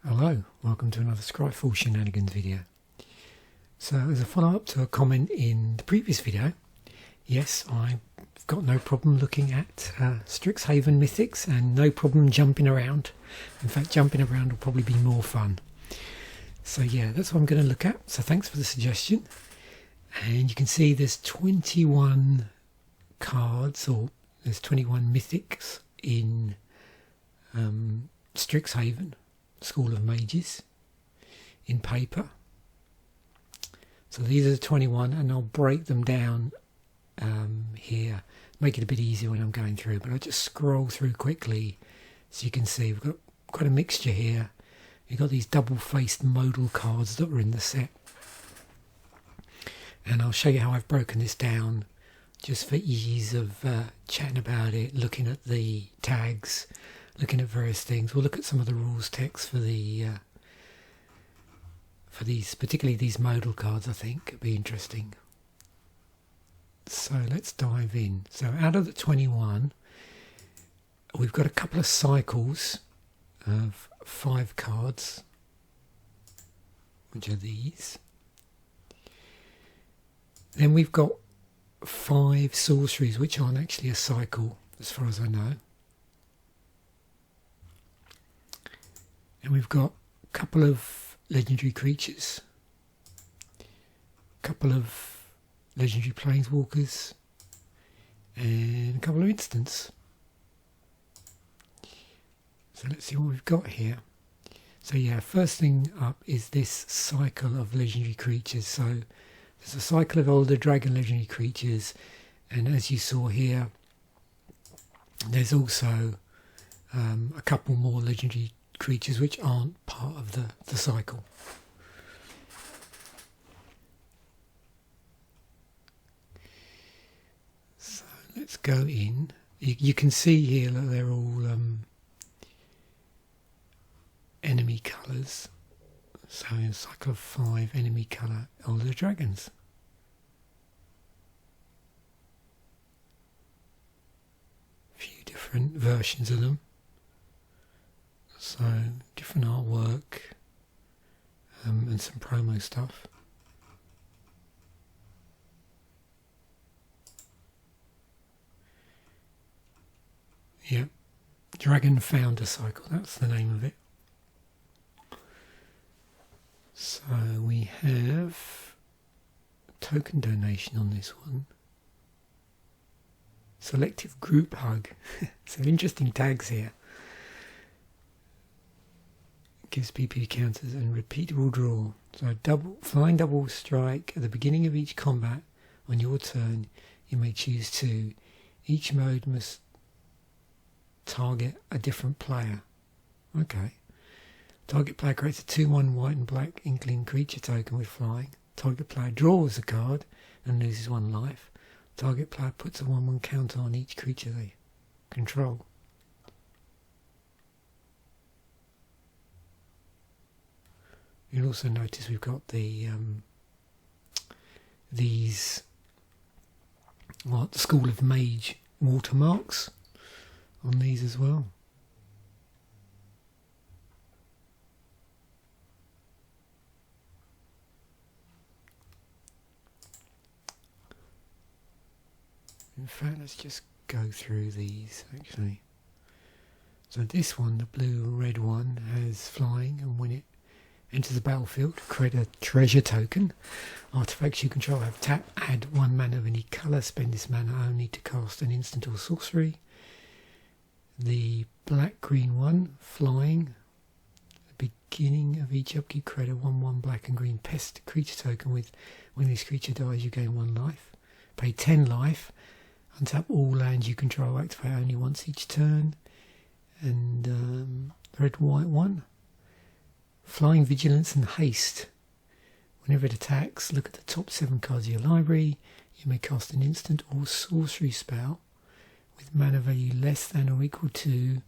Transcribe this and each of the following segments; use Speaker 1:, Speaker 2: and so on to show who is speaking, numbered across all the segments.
Speaker 1: Hello, welcome to another Scryfall Shenanigans video. So as a follow-up to a comment in the previous video, yes, I've got no problem looking at Strixhaven mythics and no problem jumping around. In fact, jumping around will probably be more fun. So yeah, that's what I'm going to look at. So thanks for the suggestion. And you can see there's 21 cards, or there's 21 mythics in Strixhaven School of Mages in paper. So these are the 21, and I'll break them down here, make it a bit easier when I'm going through, but I'll just scroll through quickly so you can see we've got quite a mixture here. You've got these double-faced modal cards that were in the set, and I'll show you how I've broken this down just for ease of chatting about it, looking at the tags, looking at various things. We'll look at some of the rules text for the for these, particularly these modal cards. I think it'd be interesting. So let's dive in. So out of the 21, we've got a couple of cycles of 5 cards, which are these. Then we've got 5 sorceries, which aren't actually a cycle as far as I know. And we've got a couple of legendary creatures, a couple of legendary planeswalkers, and a couple of instants. So let's see what we've got here. So yeah, first thing up is this cycle of legendary creatures. So there's a cycle of older dragon legendary creatures, and as you saw here, there's also a couple more legendary creatures which aren't part of the cycle. So let's go in. You can see here that they're all enemy colours. So in a cycle of 5 enemy colour older dragons. A few different versions of them. So different artwork and some promo stuff. Yeah, Dragon Founder Cycle, that's the name of it. So we have token donation on this one. Selective group hug. Some interesting tags here. Gives PP counters and repeatable draw. So flying double strike at the beginning of each combat. On your turn, you may choose to. Each mode must target a different player. Okay. Target player creates a 2/1 white and black inkling creature token with flying. Target player draws a card and loses 1 life. Target player puts a 1/1 counter on each creature they control. You'll also notice we've got the the School of Mage watermarks on these as well. In fact, let's just go through these actually. So this one, the blue-red one, has flying, and when it enters the battlefield, create a treasure token. Artifacts you control have tap, add 1 mana of any colour, spend this mana only to cast an instant or sorcery. The black-green one, flying. At the beginning of each upkeep, create a 1/1 black and green pest creature token with, when this creature dies, you gain 1 life. Pay 10 life. Untap all lands you control, activate only once each turn. And the red-white one. Flying, Vigilance and Haste. Whenever it attacks, look at the top 7 cards of your library. You may cast an instant or sorcery spell with mana value less than or equal to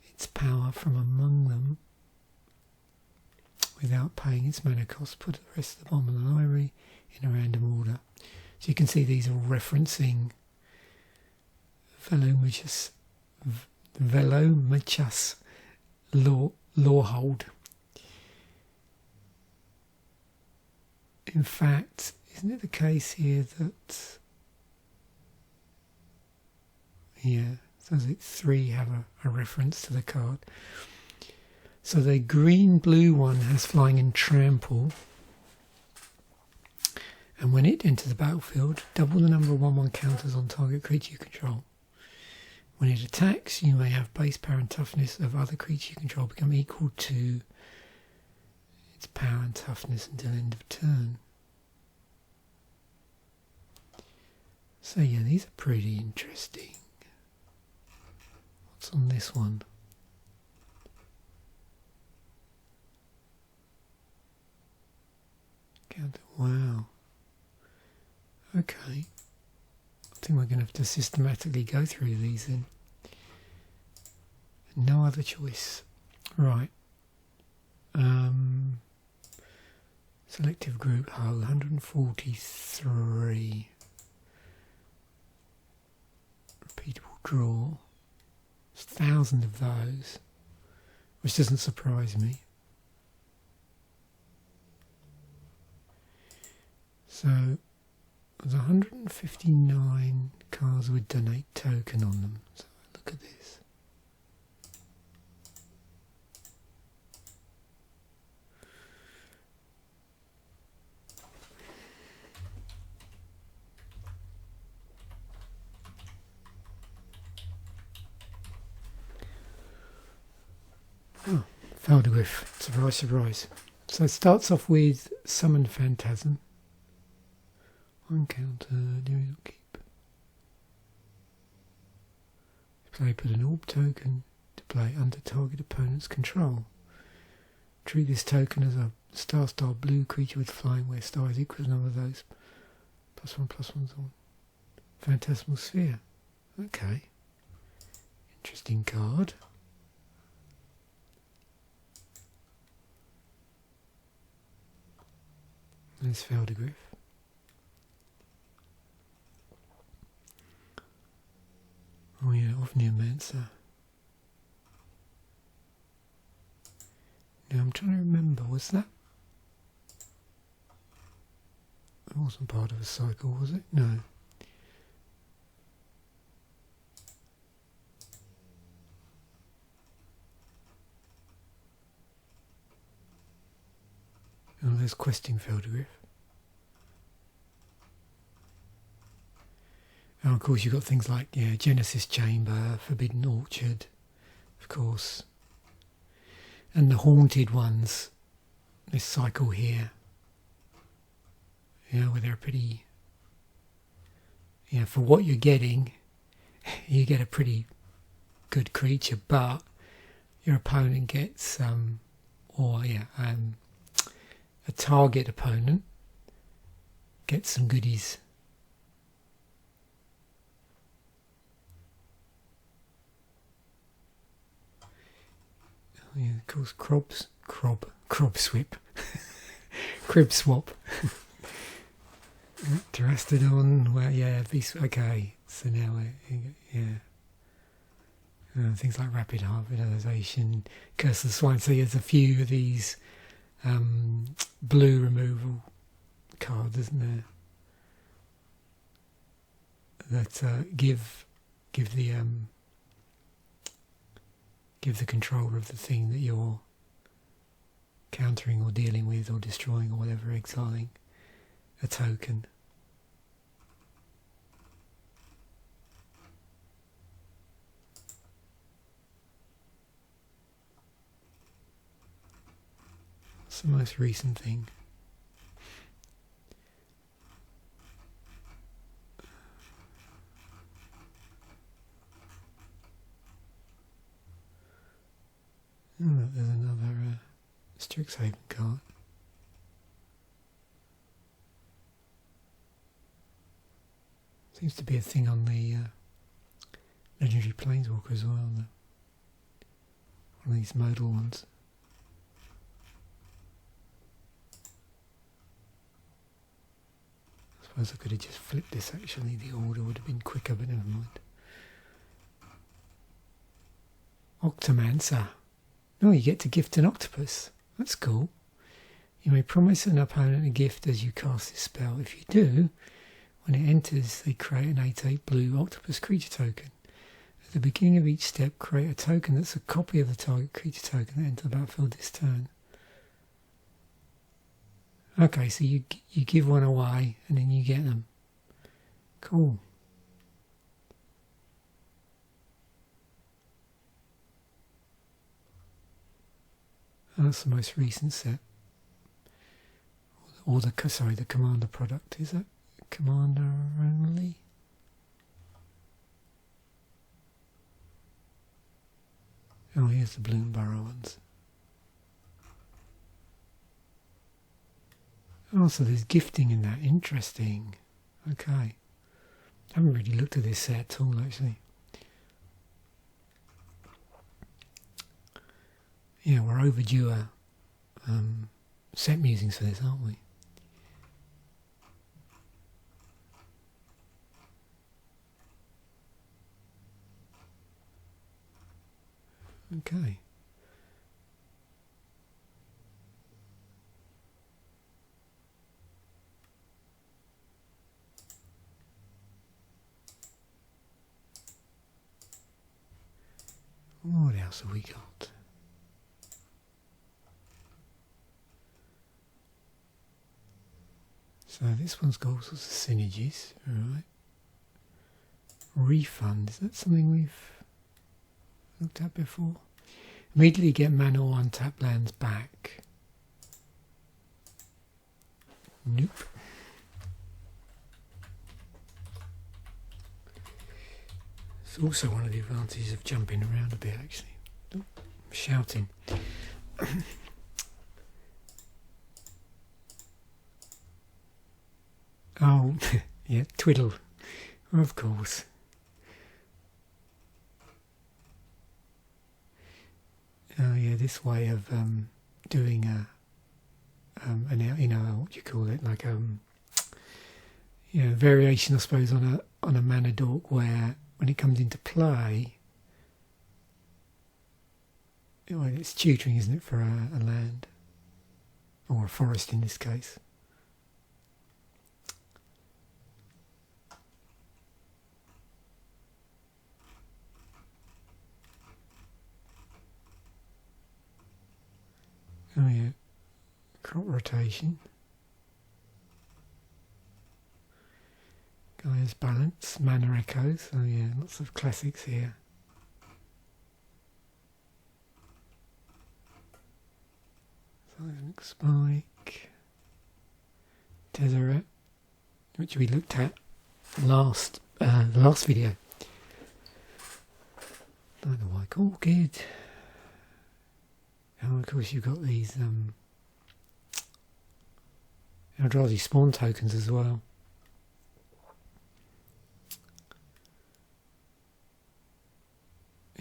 Speaker 1: its power from among them without paying its mana cost. Put the rest of the bottom of the library in a random order. So you can see these are all referencing Velomachus law law hold. In fact, isn't it the case here that, yeah, does it 3 have a reference to the card? So the green-blue one has flying and trample, and when it enters the battlefield, double the number of 1/1 counters on target creature you control. When it attacks, you may have base power and toughness of other creature you control become equal to its power and toughness until end of turn. So yeah, these are pretty interesting. What's on this one? Wow. Okay. I think we're going to have to systematically go through these then. No other choice. Right. Selective group hull, 143. Repeatable draw. There's 1,000 of those, which doesn't surprise me. So there's 159 cards with donate token on them. So look at this. Oh, Feldegriff. Surprise, surprise. So it starts off with Summon Phantasm. One counter during upkeep. Play put an orb token to play under target opponent's control. Treat this token as a star blue creature with flying where star is equal to the number of those. +1/+1 on. Phantasmal Sphere. Okay. Interesting card. There's Feldegriff. Oh yeah, Ovniomancer. Now I'm trying to remember, was that? That wasn't part of a cycle, was it? No. Oh, there's Questing Feldegriff. And of course you've got things like, yeah, Genesis Chamber, Forbidden Orchard, of course. And the haunted ones, this cycle here. You know, where they're pretty, you know, for what you're getting, you get a pretty good creature, but your opponent gets, a target opponent gets some goodies. Yeah, of course, crop swip, crib swap. Terastodon, well, yeah, okay. So now, things like rapid hybridization, Curse of the Swine. So there's a few of these blue removal cards, isn't there? That give the controller of the thing that you're countering or dealing with or destroying or whatever, exiling, a token. What's the most recent thing? Oh, there's another Strixhaven card. Seems to be a thing on the Legendary Planeswalker as well, one of these modal ones. I suppose I could have just flipped this actually, the order would have been quicker, but never mind. Octomancer. Oh, you get to gift an octopus. That's cool. You may promise an opponent a gift as you cast this spell. If you do, when it enters, they create an 8/8 blue octopus creature token. At the beginning of each step, create a token that's a copy of the target creature token that enters the battlefield this turn. Okay, so you give one away and then you get them. Cool. And that's the most recent set. Or the Commander product. Is that Commander only? Oh, here's the Bloomburrow ones. Oh, so there's gifting in that. Interesting. Okay. I haven't really looked at this set at all, actually. Yeah, we're overdue set musings for this, aren't we? Okay. What else have we got? So this one's got all sorts of synergies, alright. Refund, is that something we've looked at before? Immediately get mana or untapped lands back. Nope. It's also one of the advantages of jumping around a bit, actually. Oh, I'm shouting. Oh, yeah, twiddle. Of course. Oh yeah, this way of doing what do you call it? Like variation, I suppose, on a mana dork where when it comes into play, well, it's tutoring, isn't it, for a land or a forest in this case. Oh yeah, crop rotation. Gaia's balance, mana echoes. Oh yeah, lots of classics here. Seismic Spike, Tezzeret, which we looked at the last video. Like Orchid. Oh, of course you've got these Eldrazi spawn tokens as well.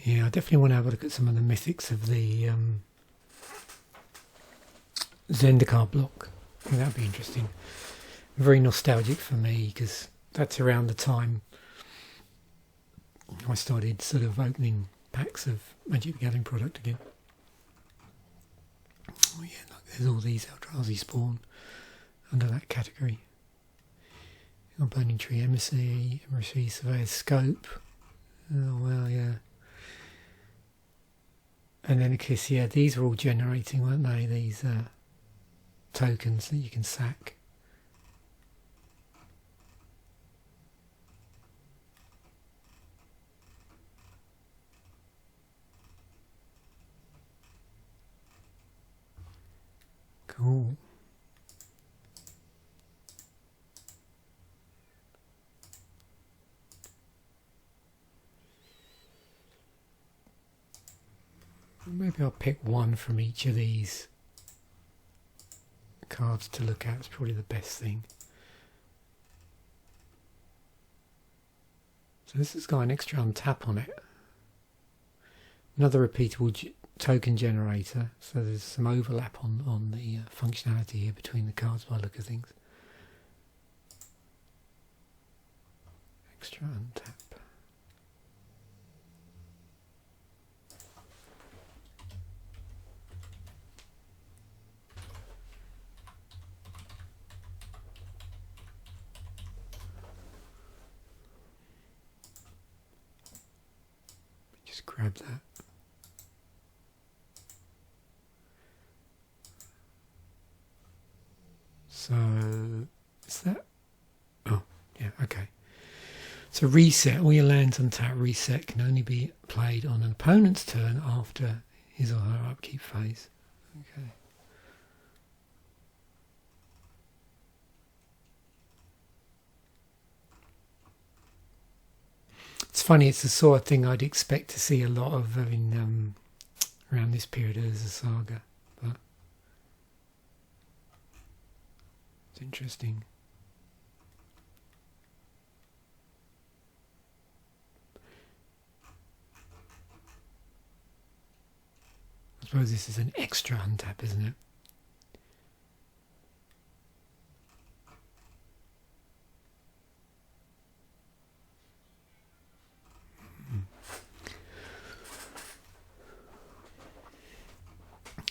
Speaker 1: Yeah, I definitely want to have a look at some of the mythics of the Zendikar block. I think that'd be interesting. Very nostalgic for me because that's around the time I started sort of opening packs of Magic the Gathering product again. Oh yeah, look, there's all these Eldrazi spawn under that category. Burning Tree Emissary, Surveyor's Scope. Oh well, yeah. And then of course, yeah, these were all generating, weren't they? These tokens that you can sack. Cool. Maybe I'll pick one from each of these cards to look at. It's probably the best thing. So this has got an extra untap on it. Another repeatable token generator. So there's some overlap on the functionality here between the cards by the look of things. Extra untap. Just grab that. So, is that? Oh, yeah, okay. So reset, all your lands on tap reset can only be played on an opponent's turn after his or her upkeep phase. Okay. It's funny, it's the sort of thing I'd expect to see a lot of in around this period as a saga, but it's interesting. I suppose this is an extra untap, isn't it?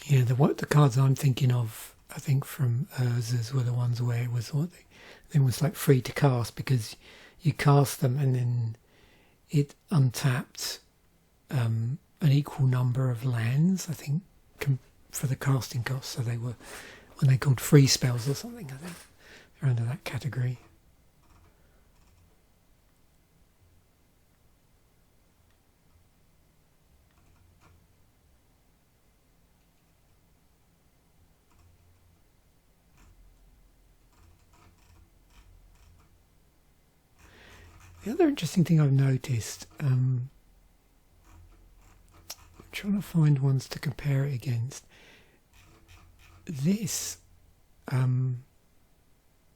Speaker 1: Yeah, the cards I'm thinking of, I think from Urza's were the ones where it was was like free to cast, because you cast them and then it untapped an equal number of lands, I think, for the casting cost. So they were, when they called free spells or something, I think they're under that category. The other interesting thing I've noticed, I'm trying to find ones to compare it against. This,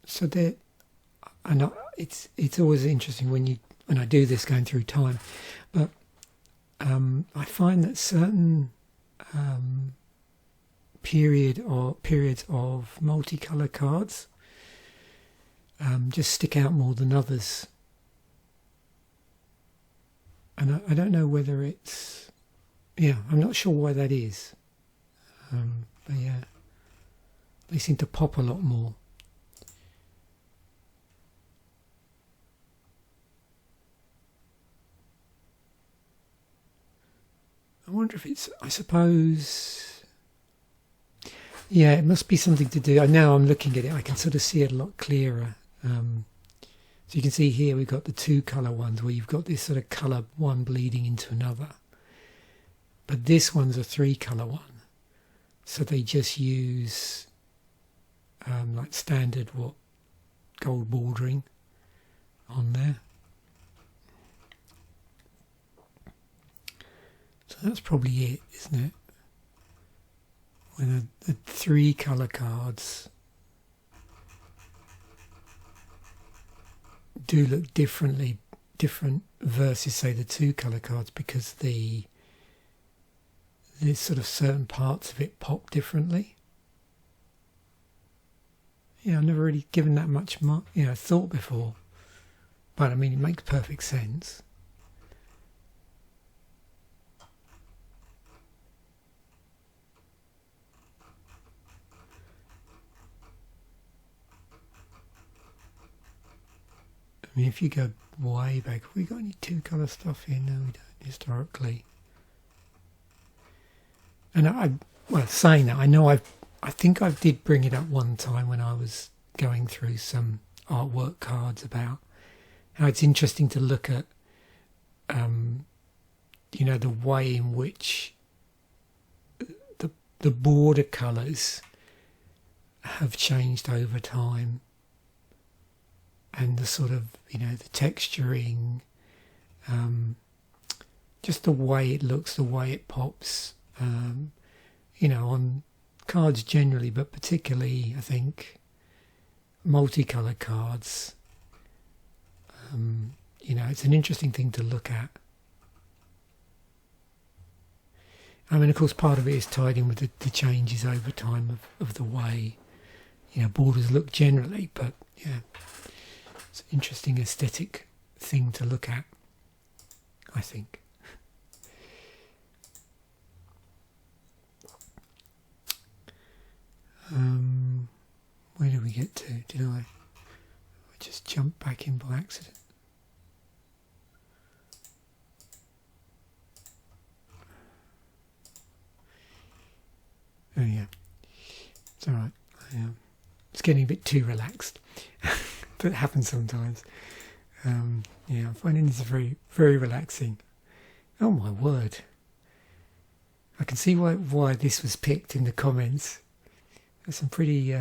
Speaker 1: so that, and it's always interesting when I do this going through time, but I find that certain periods of multicolour cards just stick out more than others. And I don't know whether it's, I'm not sure why that is. But yeah, they seem to pop a lot more. I wonder if it's, I suppose, yeah, it must be something to do. Now I'm looking at it, I can sort of see it a lot clearer. So you can see here we've got the two colour ones where you've got this sort of colour one bleeding into another. But this one's a three colour one. So they just use like standard gold bordering on there. So that's probably it, isn't it? When the three colour cards do look different versus, say, the two colour cards, because there's sort of certain parts of it pop differently. Yeah, I've never really given that much thought before, but I mean, it makes perfect sense. I mean, if you go way back, have we got any two colour stuff here? No, we don't, historically. And saying that, I think I did bring it up one time when I was going through some artwork cards about how it's interesting to look at, the way in which the border colours have changed over time. And the sort of, the texturing, just the way it looks, the way it pops, on cards generally, but particularly, I think, multicolour cards. It's an interesting thing to look at. I mean, of course, part of it is tied in with the changes over time of the way, borders look generally, but yeah. It's an interesting aesthetic thing to look at, I think. Where did we get to? Did I just jump back in by accident? yeah, it's alright. It's getting a bit too relaxed, but it happens sometimes. Yeah, I'm finding this very, very relaxing. Oh my word. I can see why this was picked in the comments. There's some pretty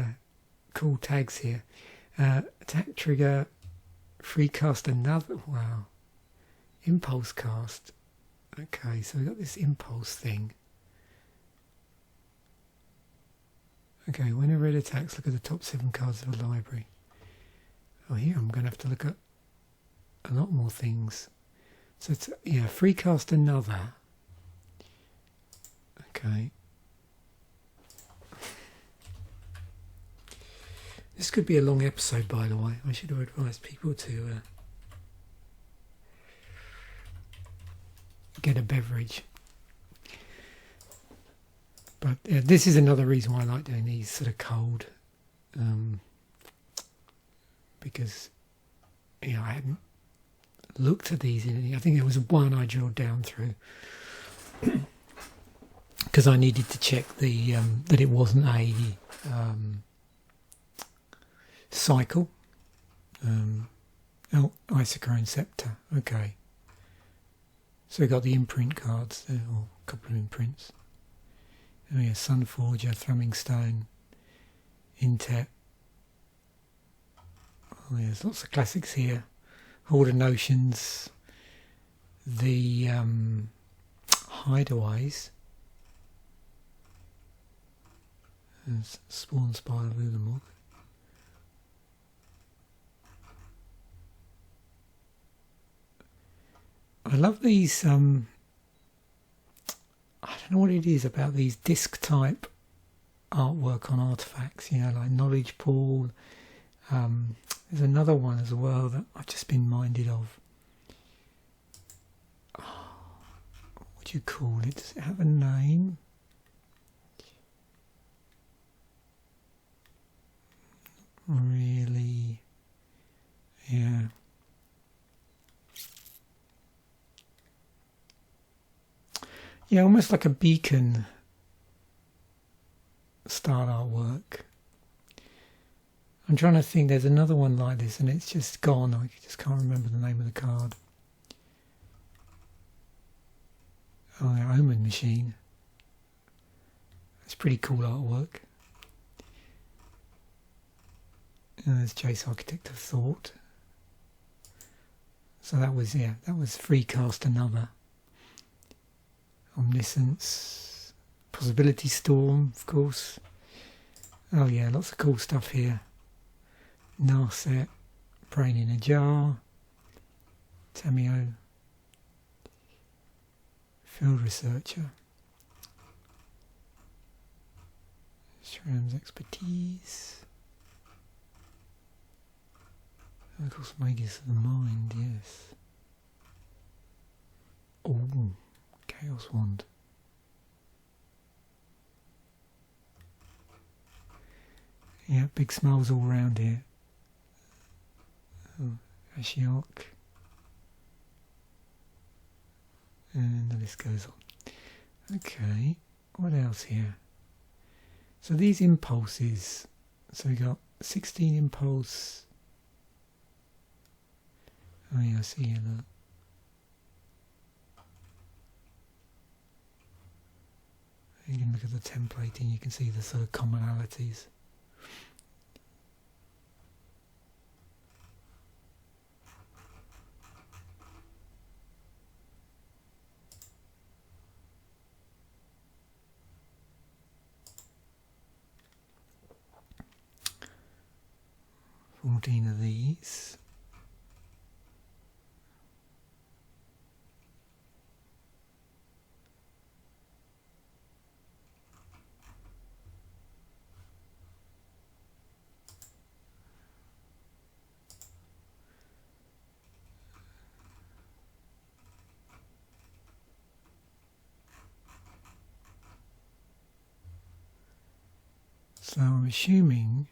Speaker 1: cool tags here. Attack trigger, free cast another. Wow. Impulse cast. Okay, so we got this impulse thing. Okay, when a red attacks, look at the top 7 cards of the library. Oh, here I'm going to have to look at a lot more things. So it's, yeah, free cast another. Okay. This could be a long episode, by the way. I should have advised people to get a beverage. But this is another reason why I like doing these sort of cold. Because, you know, I hadn't looked at these in any. I think there was one I drilled down through. Because I needed to check the that it wasn't a cycle. Oh, Issachar Scepter. Okay. So we got the imprint cards there, or a couple of imprints. Oh yeah, Sunforger, Thrumming Stone, Intet. Oh yeah, there's lots of classics here. Horde of Notions. The Hideaways. There's Spawn Spire of Ulamog. I love these, I don't know what it is about these disc type artwork on artifacts, you know, like Knowledge Pool. There's another one as well that I've just been minded of. Oh, what do you call it? Does it have a name? Really? Yeah. Yeah, almost like a beacon style artwork. I'm trying to think, there's another one like this and it's just gone. I just can't remember the name of the card. Oh, yeah, Omen Machine. It's pretty cool artwork. And there's Jace, Architect of Thought. So that was, yeah, that was free cast another. Omniscience, Possibility Storm, of course. Oh yeah, lots of cool stuff here. Narset, Brain in a Jar, Tamio, Field Researcher, Shram's Expertise, and of course Magus of the Mind, yes. Oh, Chaos Wand. Yeah, big smiles all around here. Oh, Ashiok. And the list goes on. Okay, what else here? So these impulses. So we got 16 impulse. Oh yeah, I see here, look. You can look at the templating, you can see the sort of commonalities. $14 of these. So I'm assuming,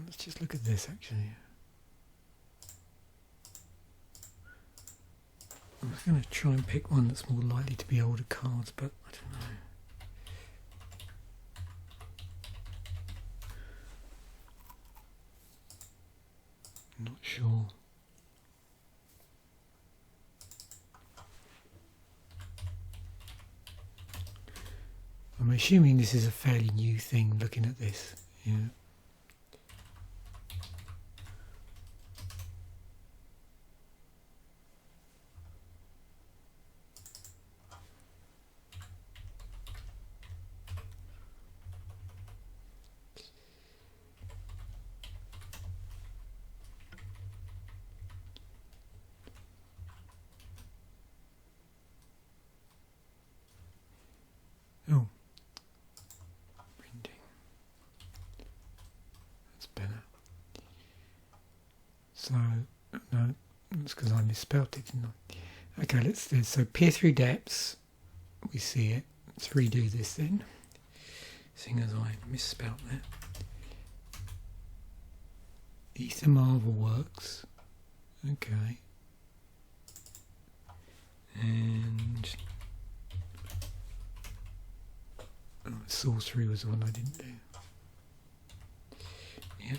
Speaker 1: let's just look at this actually. I'm going to try and pick one that's more likely to be older cards, but I don't know. I'm not sure. I'm assuming this is a fairly new thing looking at this. Yeah. Oh. Printing. That's better. So, no, that's because I misspelt it, didn't I? Okay, let's do so. Peer through depths. We see it. Let's redo this then. Seeing as I misspelt that. Ether Marvel works. Okay. And sorcery was the one I didn't do. Yeah.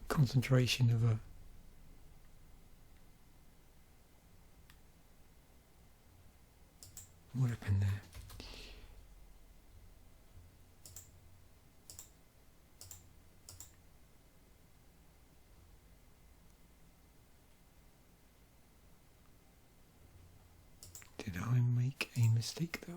Speaker 1: Concentration of a what happened there? Did I make a mistake though?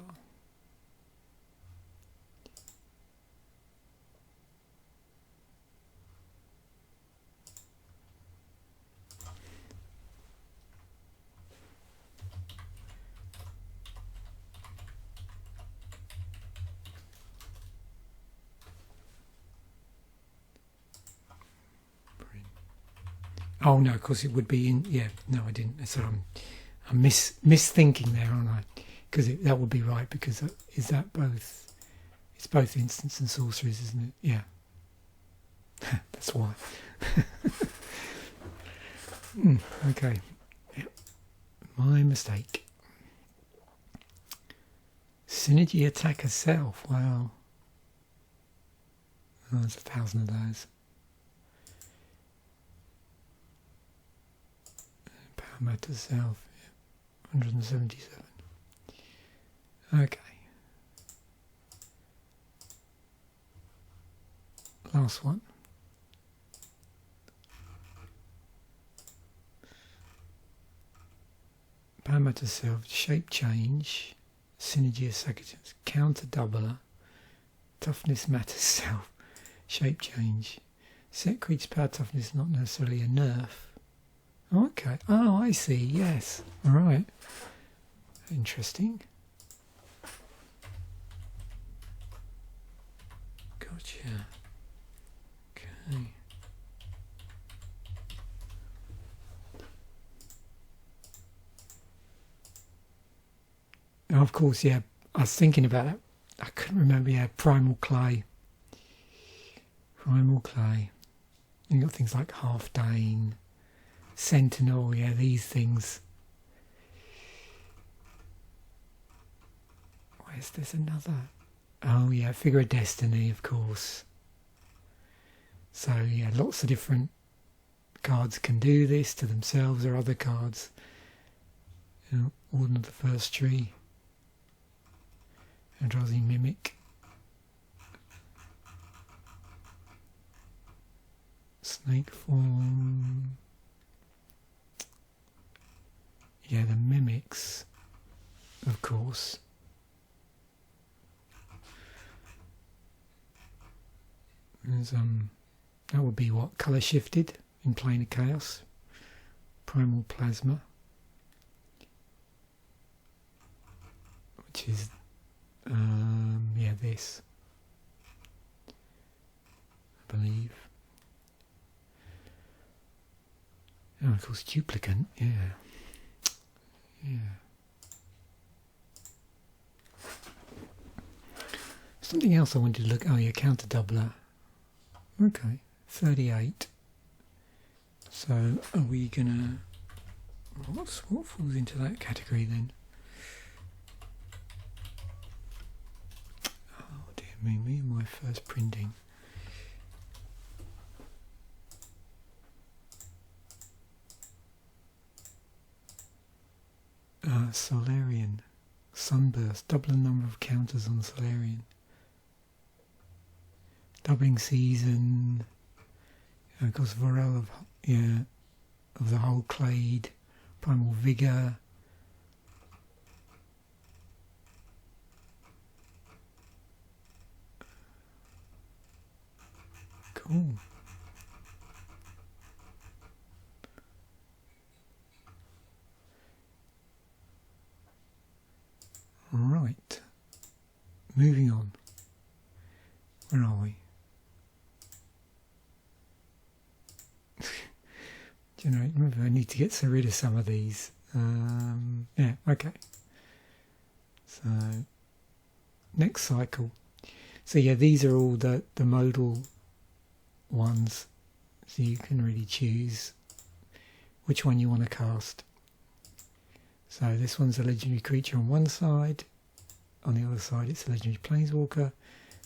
Speaker 1: Oh no, of course it would be in. Yeah, no, I didn't. So I'm misthinking there, aren't I? Because that would be right. Because is that both? It's both instants and sorceries, isn't it? Yeah. That's why. Okay. Yep. My mistake. Synergy attack herself. Wow. Oh, there's 1,000 of those. Power matter self. Yeah. 177. Okay. Last one. Power matter self. Shape change. Synergy of seconds. Counter doubler. Toughness matter self. Shape change. Set creature's power toughness, not necessarily a nerf. Oh, okay. Oh, I see. Yes. All right. Interesting. Gotcha. Okay. Oh, of course, yeah. I was thinking about that. I couldn't remember. Yeah, primal clay. Primal clay. You got things like Halfdane, Sentinel. Yeah, these things. Where's there's another? Oh yeah, Figure of Destiny, of course. So yeah, lots of different cards can do this to themselves or other cards. You know, Order of the First Tree. Eldrazi Mimic. Snake form. Yeah, the mimics, of course. There's that would be what? Colour shifted in Plane of Chaos. Primal Plasma. Which is yeah, this. I believe. Oh, of course, Duplicant, yeah. Yeah. Something else I wanted to look. Oh, yeah, counter doubler. Okay, 38. So, are we gonna What falls into that category then? Oh dear me and my first printing. Solarian. Sunburst. Double the number of counters on Solarian. Doubling season. Of course, Vorel of the whole clade. Primal Vigor. Cool. Right. Moving on. Where are we? Generate. Remember, I need to get rid of some of these. Yeah, okay. So, next cycle. So yeah, these are all the modal ones. So you can really choose which one you want to cast. So this one's a legendary creature on one side. On the other side, it's a legendary planeswalker.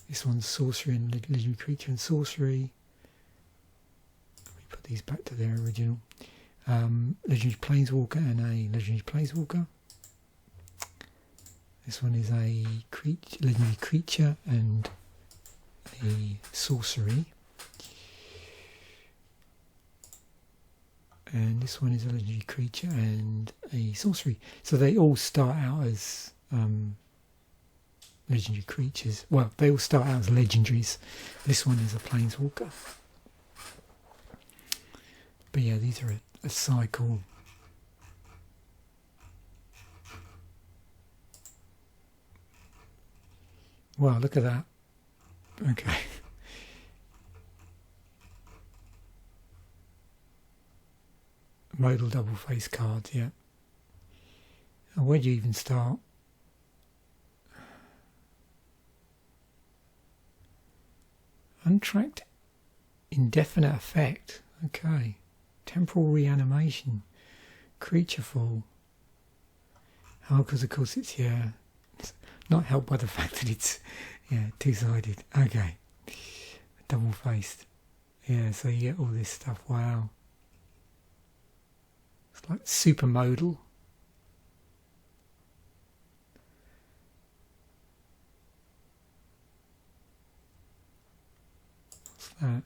Speaker 1: This one's sorcery and legendary creature and sorcery. Put these back to their original. Legendary planeswalker and a legendary planeswalker. This one is a legendary creature and a sorcery. And this one is a legendary creature and a sorcery. So they all start out as legendary creatures. Well, they all start out as legendaries. This one is a planeswalker. But yeah, these are a cycle. Wow, look at that. Okay. Modal double face cards, yeah. And where do you even start? Untracked indefinite effect. Okay. Temporal reanimation. Creature fall. Oh, because of course it's, yeah, it's not helped by the fact that it's, yeah, two-sided. Okay. Double-faced. Yeah, so you get all this stuff. Wow. It's like super modal. What's that?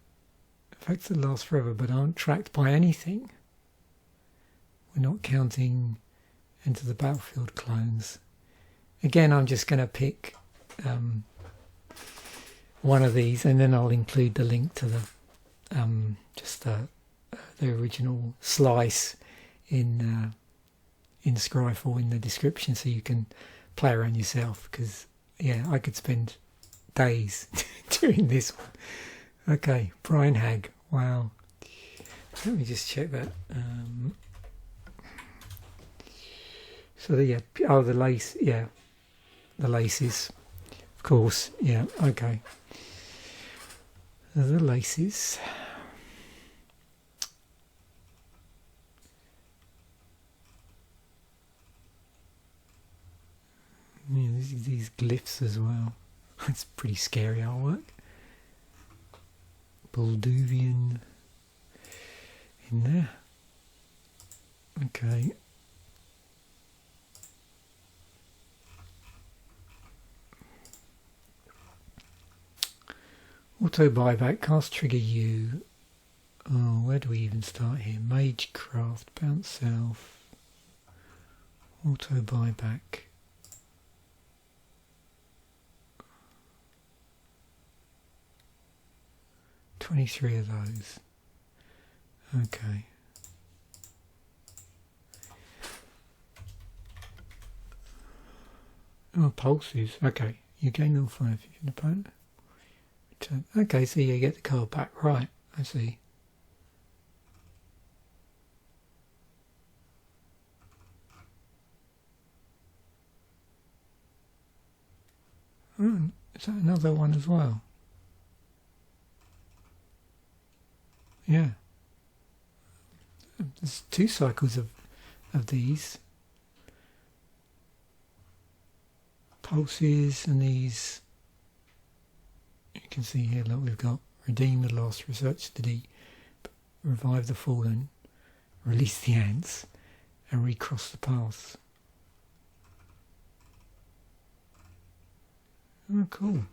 Speaker 1: Effects that last forever but aren't tracked by anything. We're not counting Enter the Battlefield clones. Again, I'm just going to pick one of these, and then I'll include the link to the the original slice in Scryfall in the description, so you can play around yourself. Because yeah, I could spend days doing this one. Okay, Brian Hag. Wow. Let me just check that. So yeah, oh, the lace, yeah, the laces, of course, yeah, okay. The laces. Yeah, these glyphs as well. That's pretty scary artwork. Balduvian in there. Okay. Auto buyback, cast trigger U. Oh, where do we even start here? Magecraft, bounce self. Auto buyback. $23 of those. Okay. Oh, pulses. Okay. You gain all 5 if you're an opponent. Return. Okay, so you get the card back. Right. I see. Oh, is that another one as well? Yeah. There's 2 cycles of of these pulses, and these, you can see here, look, we've got redeem the lost, research the deep, revive the fallen, release the ants, and recross the paths. Oh, cool.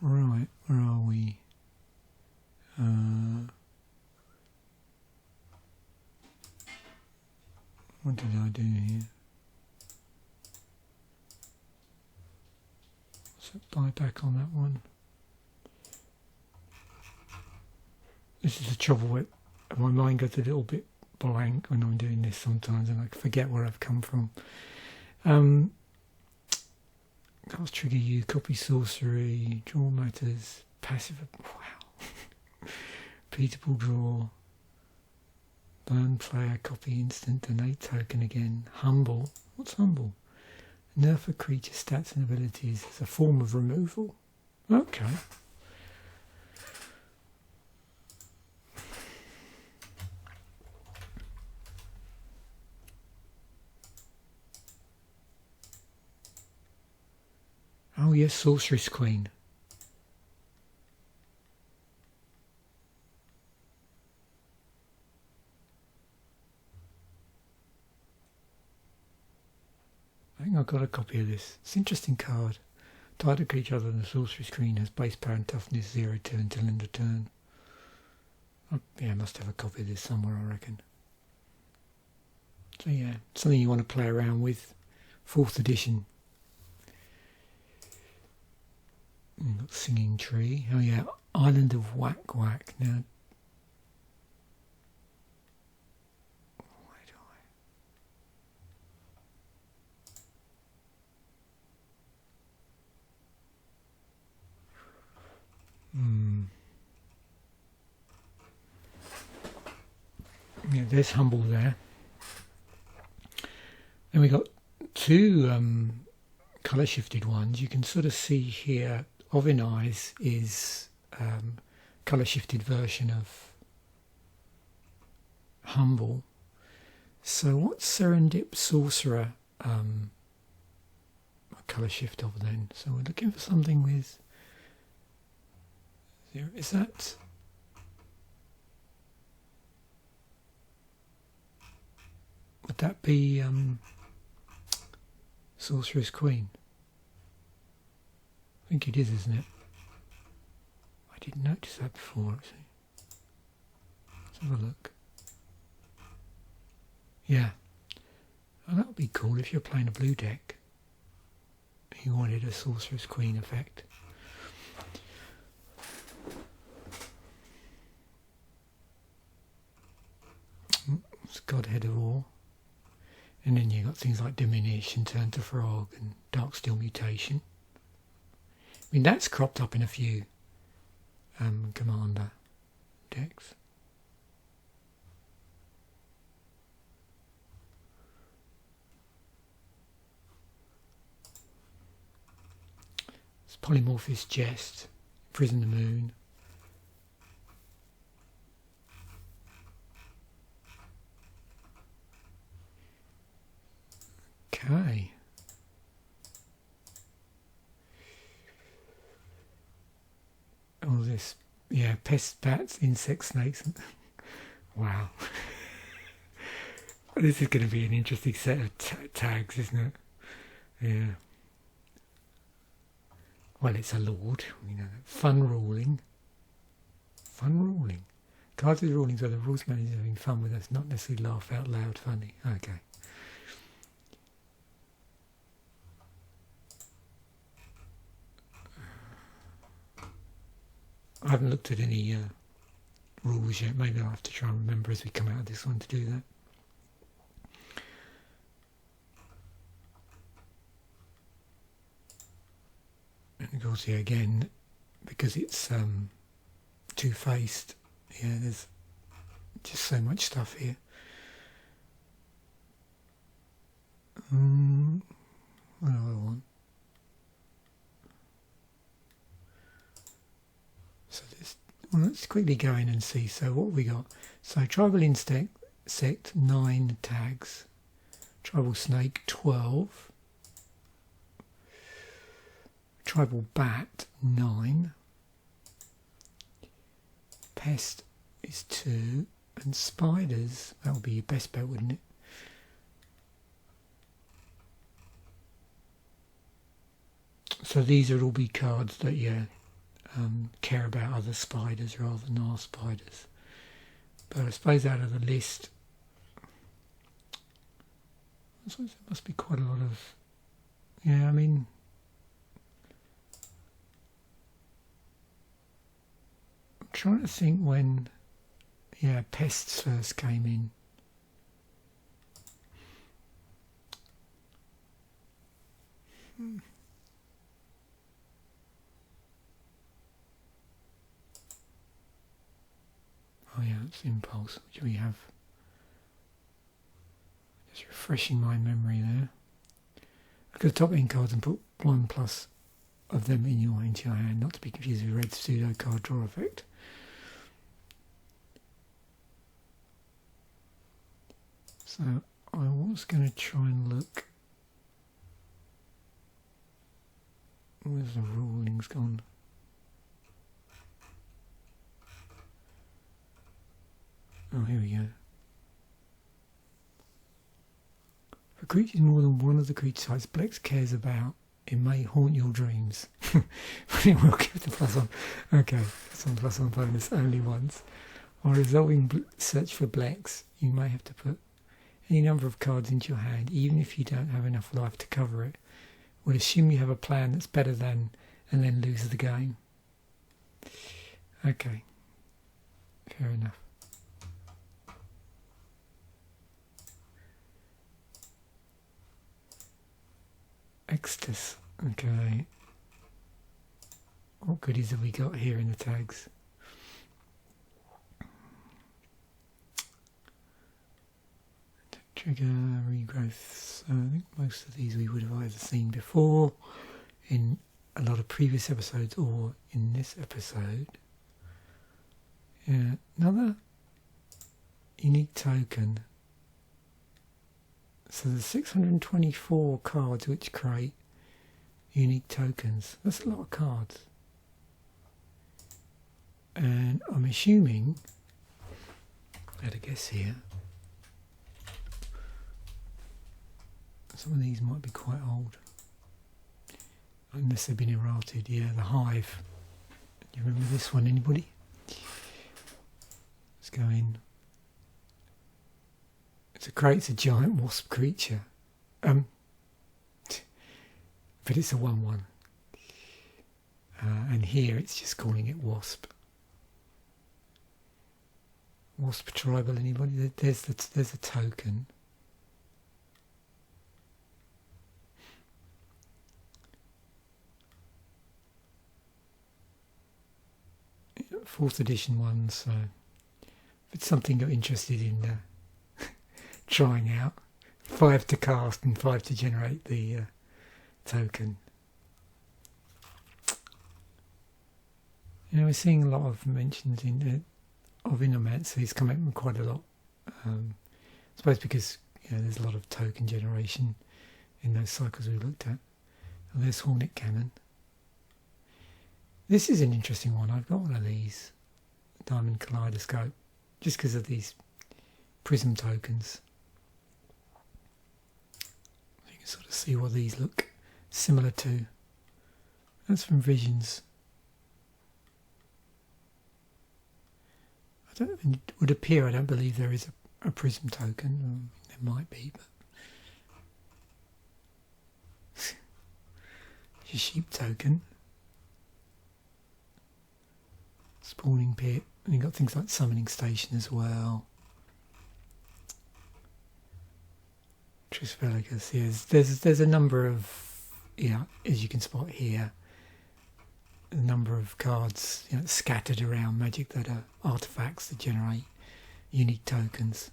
Speaker 1: Right, where are we? What did I do here? So buy back on that one. This is the trouble with my mind goes a little bit blank when I'm doing this sometimes, and I forget where I've come from. Cards trigger you, copy sorcery, draw matters, passive. Wow. Repeatable draw. Burn player, copy instant, donate token again. Humble. What's humble? Nerf a creature stats and abilities as a form of removal. Okay. Oh yes, Sorceress Queen. I think I've got a copy of this. It's an interesting card. Target creature other than the Sorceress Queen has base power and toughness 0-2 until end of turn. Oh, yeah, I must have a copy of this somewhere, I reckon. So yeah, something you want to play around with. 4th edition. We've got Singing Tree. Oh yeah, Island of Whack Whack. Now, why do I? Yeah, there's Humble there. Then we got 2 colour shifted ones. You can sort of see here. Ovin Eyes is colour shifted version of Humble. So what's Serendip Sorcerer colour shift of then? So we're looking for something with 0. Is that? Would that be Sorcerer's Queen? I think it is, isn't it? I didn't notice that before, actually. Let's have a look. Yeah. Oh, that would be cool if you're playing a blue deck. You wanted a Sorcerer's Queen effect. It's Godhead of War. And then you've got things like Diminish and Turn to Frog and Darksteel Mutation. I mean, that's cropped up in a few Commander decks. It's Polymorphous Jest, Prison the Moon. Okay. All this, yeah, pests, bats, insects, snakes. Wow. This is going to be an interesting set of tags, isn't it? Yeah. Well, it's a lord, you know. Fun ruling. Fun ruling. Cards with rulings where the rules manager is having fun with us, not necessarily laugh out loud funny. Okay. I haven't looked at any rules yet. Maybe I'll have to try and remember as we come out of this one to do that. And of course, yeah, again, because it's two-faced, yeah, there's just so much stuff here. What do I want? Well, let's quickly go in and see. So what we got? So tribal insect 9 tags, tribal snake 12, tribal bat 9, pest is 2, and spiders, that would be your best bet, wouldn't it? So these would all be cards that you care about other spiders rather than our spiders. But I suppose out of the list, I suppose there must be quite a lot of, yeah, I mean, I'm trying to think when, yeah, pests first came in. Oh yeah, it's impulse. What do we have? Just refreshing my memory there. Look at the top end cards and put 1+ of them into your hand, not to be confused with red pseudo card draw effect. So I was going to try and look. Where's the rulings gone? Oh, here we go. For creatures more than one of the creature types Blex cares about, it may haunt your dreams. But it will give the +1. Okay, some +1 bonus only once. While resolving search for Blex, you may have to put any number of cards into your hand, even if you don't have enough life to cover it. We'll assume you have a plan that's better than, and then lose the game. Okay, fair enough. Extus. Okay. What goodies have we got here in the tags? Trigger, regrowth. So I think most of these we would have either seen before in a lot of previous episodes or in this episode. Yeah, another unique token. So there's 624 cards which create unique tokens. That's a lot of cards. And I'm assuming, I had a guess here, some of these might be quite old. Unless they've been errated. Yeah, the Hive. Do you remember this one, anybody? Let's go in. It's a giant wasp creature. But it's a 1/1. And here it's just calling it wasp. Wasp tribal, anybody? There's a token. Fourth edition one, so if it's something you're interested in trying out, 5 to cast and 5 to generate the token. You know, we're seeing a lot of mentions of Inomancies come up quite a lot. I suppose because there's a lot of token generation in those cycles we looked at. And there's Hornet Cannon. This is an interesting one. I've got one of these Diamond Kaleidoscope just because of these prism tokens. You can sort of see what these look similar to. That's from Visions. It would appear, I don't believe there is a prism token. There might be, but it's a sheep token. Spawning pit, and you've got things like summoning station as well. Trisvelicus, yes. There's a number of, as you can spot here, a number of cards scattered around Magic that are artifacts that generate unique tokens.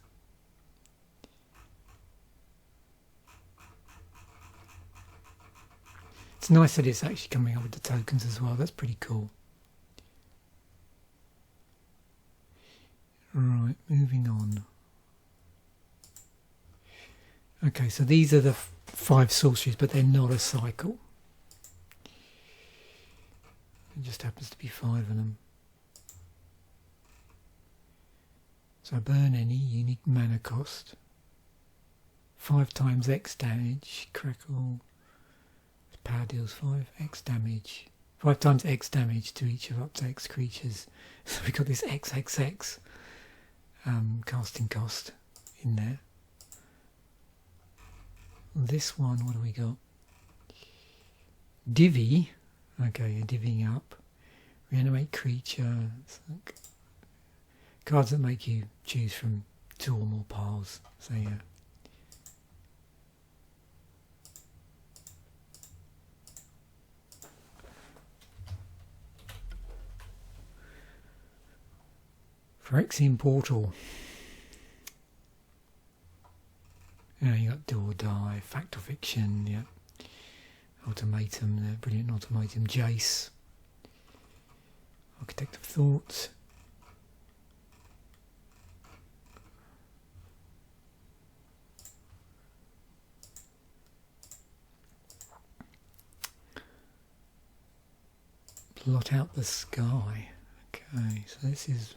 Speaker 1: It's nice that it's actually coming up with the tokens as well. That's pretty cool. Right, moving on. Okay, so these are the 5 sorceries, but they're not a cycle. It just happens to be 5 of them. So burn any, unique mana cost. 5 times X damage, crackle. Power deals 5 X damage. 5 times X damage to each of up to X creatures. So we've got this XXX casting cost in there. This one, what do we got? Divvy. Okay, you're divvying up. Reanimate creature. Cards that make you choose from 2 or more piles. So yeah. Phyrexian Portal. Yeah, you got Do or Die, Fact or Fiction, yeah. Ultimatum, brilliant ultimatum. Jace. Architect of Thought. Blot out the sky. Okay, so this is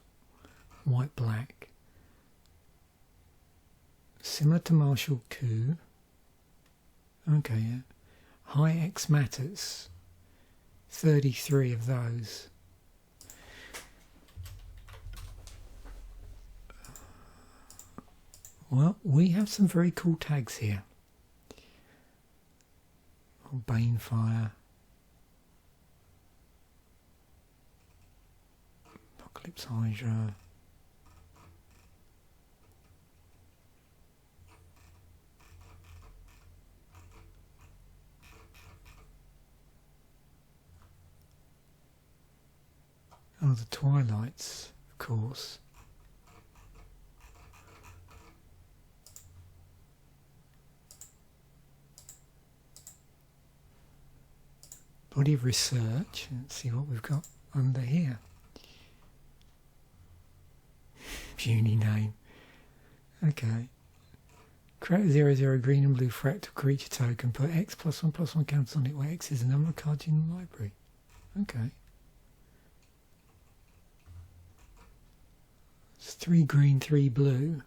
Speaker 1: white black. Similar to Martial Coup. Okay, yeah. High X matters. 33 of those. Well, we have some very cool tags here. Banefire. Apocalypse Hydra. Oh, the Twilights, of course. Body of Research. Let's see what we've got under here. Puny name. Okay. Create a 0/0 green and blue fractal creature token. Put X +1/+1 counters on it, where X is the number of cards in the library. Okay. It's 3 green, 3 blue.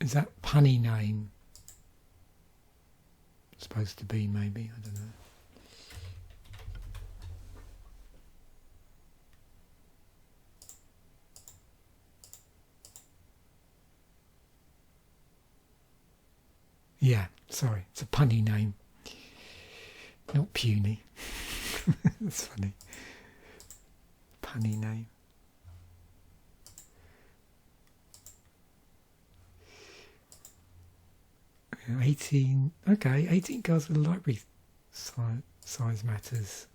Speaker 1: Is that punny name? Supposed to be, maybe, I don't know. Yeah, sorry, it's a punny name. Not puny. That's funny. Punny name. Yeah, 18. Okay, 18 cards for the library size matters.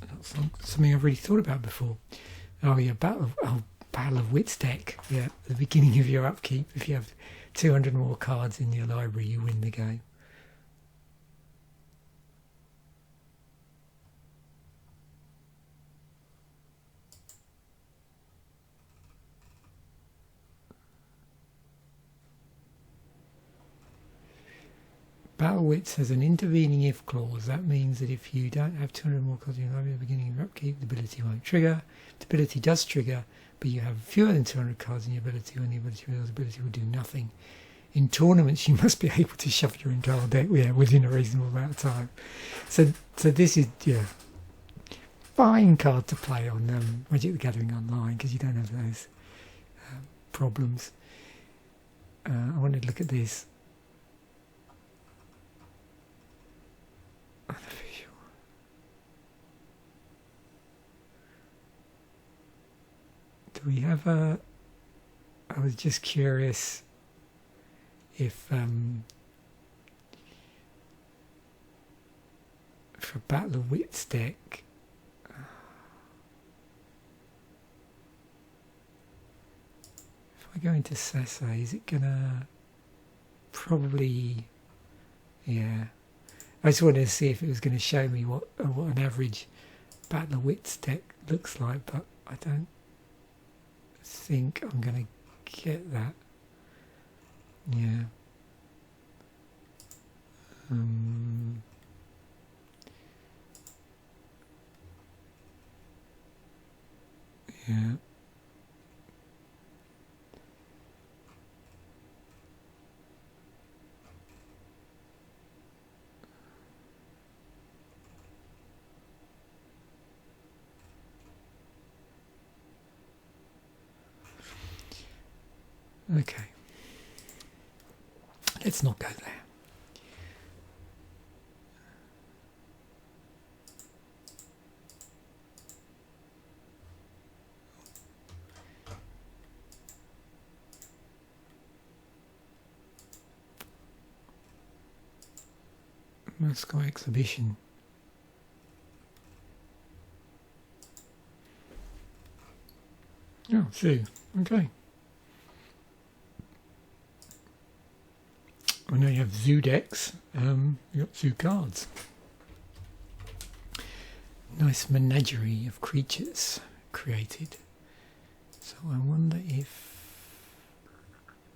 Speaker 1: That's something I've really thought about before. Oh yeah, Battle of Wits deck. Yeah, at the beginning of your upkeep, if you have 200 more cards in your library, you win the game. Battle Wits has an intervening if clause. That means that if you don't have 200 more cards in your library at the beginning of your upkeep, the ability won't trigger. The ability does trigger, but you have fewer than 200 cards in your ability, when the ability fails, the ability will do nothing. In tournaments, you must be able to shuffle your entire deck within a reasonable amount of time. So this is fine card to play on Magic the Gathering Online, because you don't have those problems. I wanted to look at this. Do we have a... I was just curious if for Battle of Wits deck, if I go into Sase, is it gonna probably, yeah, I just wanted to see if it was going to show me what an average Battle of Wits deck looks like, but I don't think I'm going to get that. Yeah. Yeah. Okay. Let's not go there. Moscow exhibition. Oh, zoo. Okay. Well, now you have zoo decks. You got zoo cards. Nice menagerie of creatures created. So I wonder if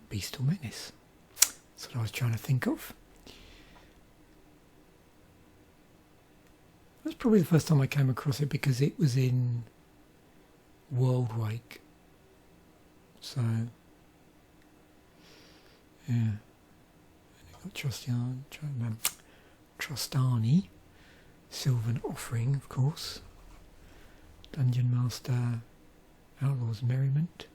Speaker 1: Beast or Menace. That's what I was trying to think of. That's probably the first time I came across it because it was in World Wake. So, yeah. And you've got Trostani, Sylvan Offering, of course. Dungeon Master, Outlaw's Merriment.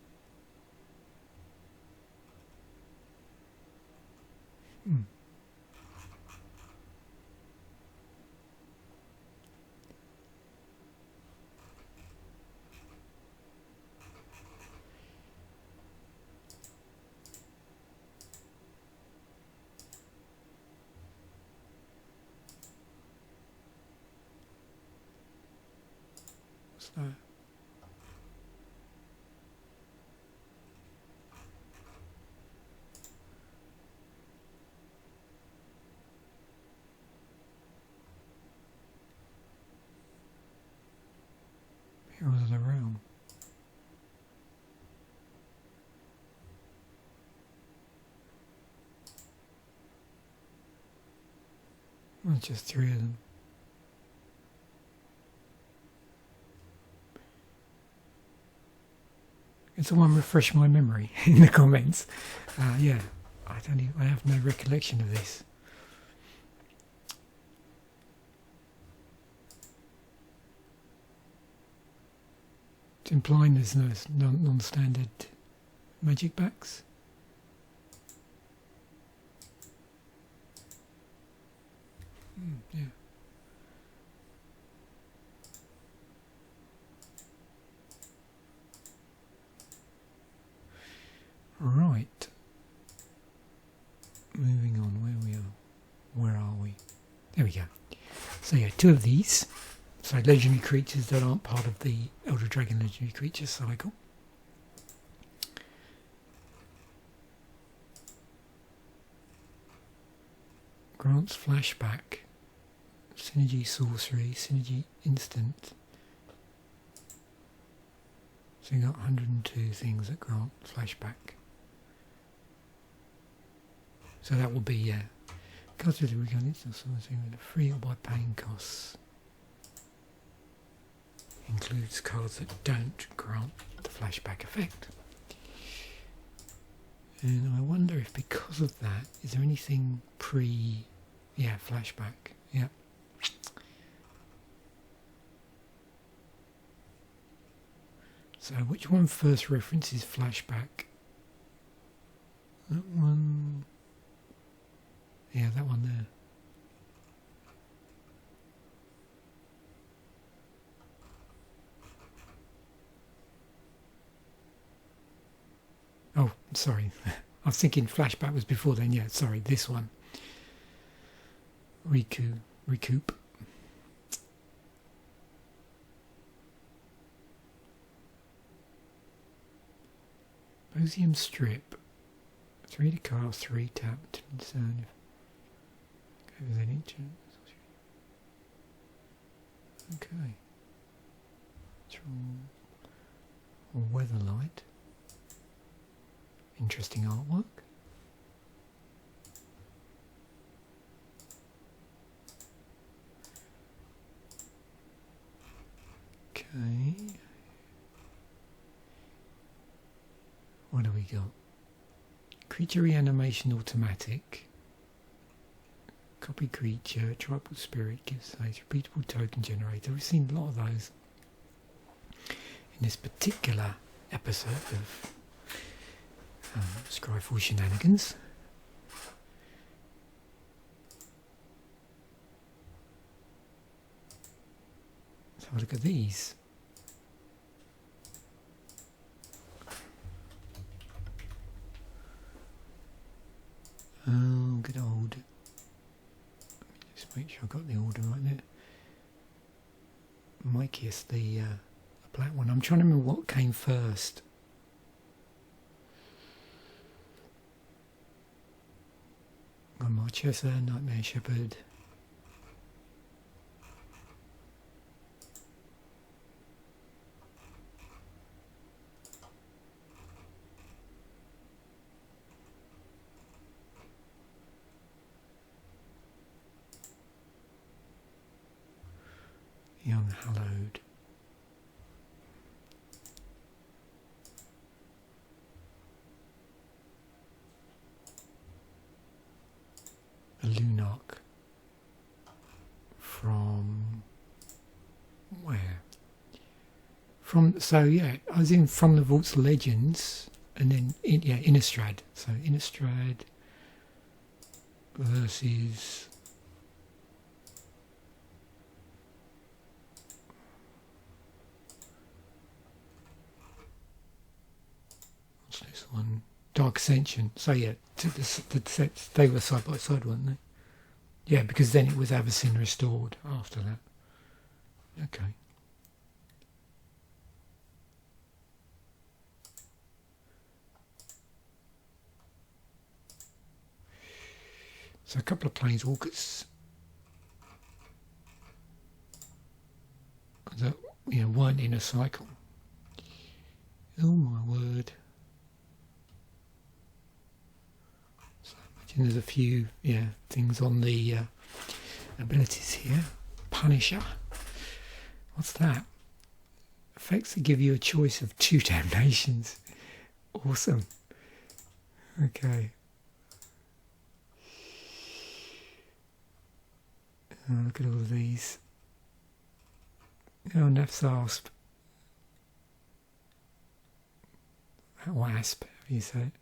Speaker 1: So, Heroes of the Realm. Well, it's just 3 of them. Can someone refresh my memory in the comments? Yeah, I have no recollection of this. It's implying there's no non-standard magic backs. Yeah. Right. Moving on, where are we? There we go. So yeah, 2 of these. So legendary creatures that aren't part of the Elder Dragon legendary creature cycle. Grants flashback, synergy sorcery, synergy instant. So you got 102 things that grant flashback. So that will be cards with regard instant sorcery with a free or by paying costs. Includes cards that don't grant the flashback effect. And I wonder if because of that, is there anything flashback, yeah. So which one first references flashback? That one, yeah, that one there. Oh, sorry. I was thinking flashback was before then. Yeah, sorry. This one. Recoup. Bosium Strip. 3 to cast, 3 tap to discern if there's any chance. Okay. Or Weatherlight. Interesting artwork. Okay. What do we got? Creature reanimation automatic. Copy creature, tribal spirit, gives a repeatable token generator. We've seen a lot of those in this particular episode of Scryfall Shenanigans. Let's have a look at these. Oh, good old. Just make sure I got the order right there. Mykius, the black one. I'm trying to remember what came first. Got Marchesa, Nightmare Shepherd. Young Hallowed. A Lunarch. From where? From, so yeah, I was in From the Vaults Legends, and then Innistrad. So Innistrad versus what's this one? Dark Ascension. So yeah, the sets, they were side by side, weren't they? Yeah, because then it was Avacyn Restored after that. Okay. So a couple of Planeswalkers that weren't in a cycle. Oh my word. So imagine there's a few things on the abilities here. Punisher. What's that? Effects that give you a choice of 2 damnations. Awesome. Okay. Look at all of these. Oh, Nefsasp. Wasp, how you say it.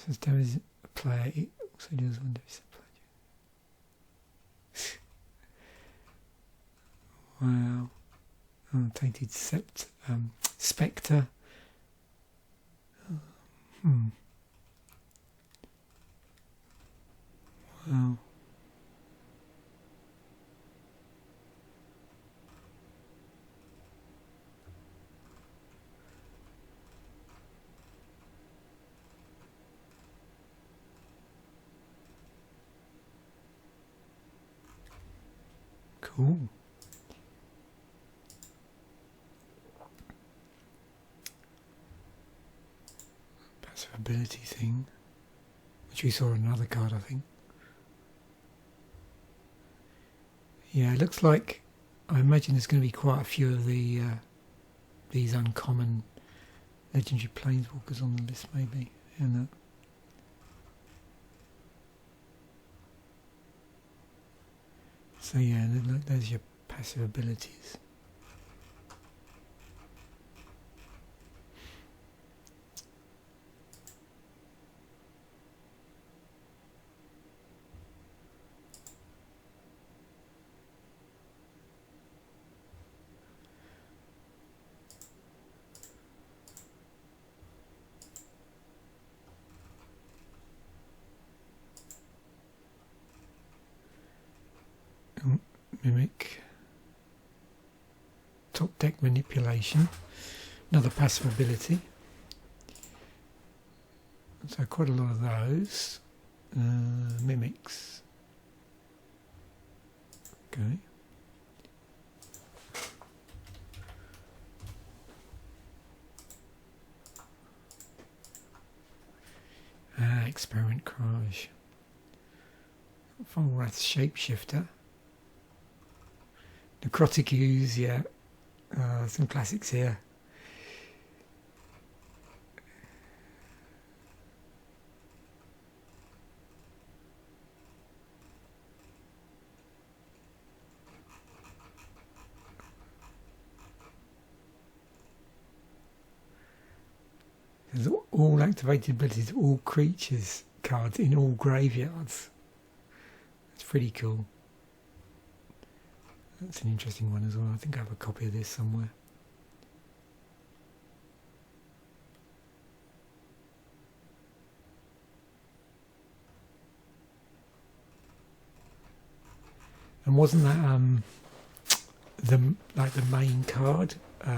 Speaker 1: This damage a player. It also deals 1 damage to player. Wow. Oh, Tainted Spectre. Wow. Cool. Passive ability thing, which we saw in another card, I think. Yeah, it looks like, I imagine there's going to be quite a few of the these uncommon legendary planeswalkers on the list, maybe. And so yeah, look, there's your passive abilities. Mimic. Top deck manipulation. Another passive ability. So quite a lot of those. Mimics. Okay. Experiment Crash. Volrath Shapeshifter. Necrotic Ooze, yeah. Some classics here. There's all activated abilities, all creatures cards in all graveyards. That's pretty cool. That's an interesting one as well. I think I have a copy of this somewhere. And wasn't that the main card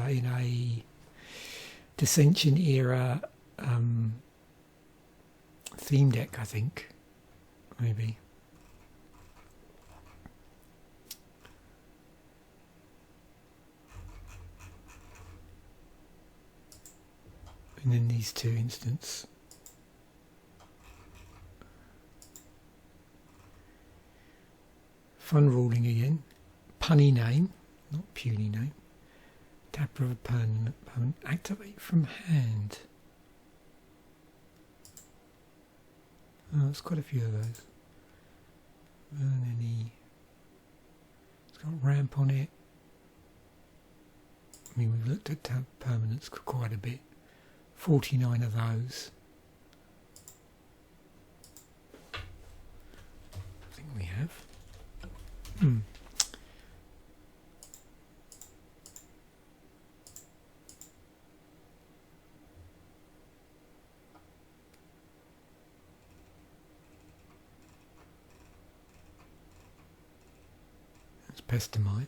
Speaker 1: in a Dissension era theme deck, I think, maybe. And in these two instances. Fun ruling again. Punny name, not puny name. Tap of a permanent opponent. Activate from hand. Oh, there's quite a few of those. It's got ramp on it. I mean, we've looked at tap permanents quite a bit. 49 of those. I think we have. Pestamite,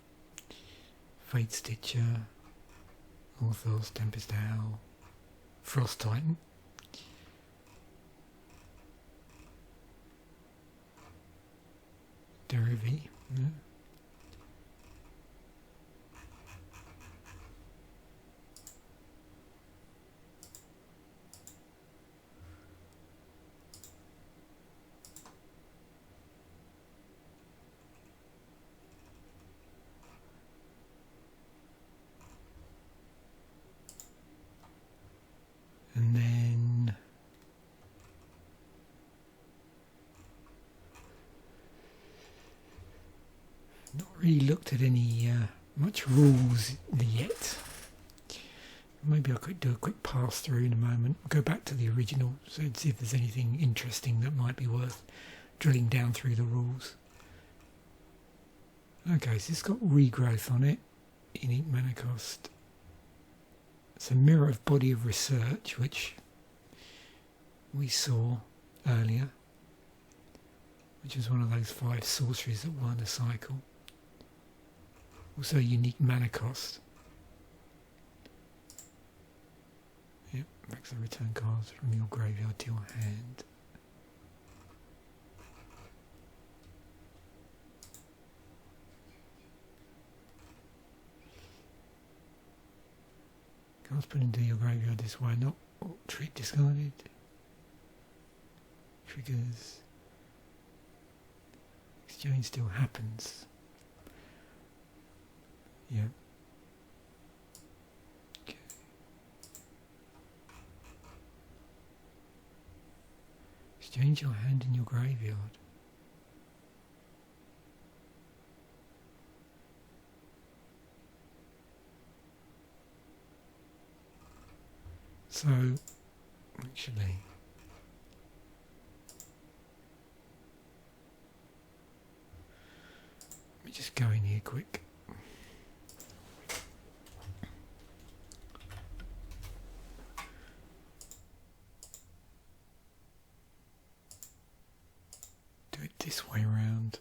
Speaker 1: Fate Stitcher, Orthos, Tempest Owl, Frost Titan, Derivy, yeah. And then not really looked at any much rules yet. Maybe I could do a quick pass through in a moment. I'll go back to the original so see if there's anything interesting that might be worth drilling down through the rules. Okay, so it's got regrowth on it. Unique mana cost. It's a mirror of Body of Research, which we saw earlier, which is one of those 5 sorceries that weren't a cycle. Also a unique mana cost. Yep, makes the return cards from your graveyard to your hand. Cards put into your graveyard this way, not treat discarded. Triggers. Exchange still happens. Yeah. Okay. Exchange your hand in your graveyard. So, actually, let me just go in here quick. Do it this way around.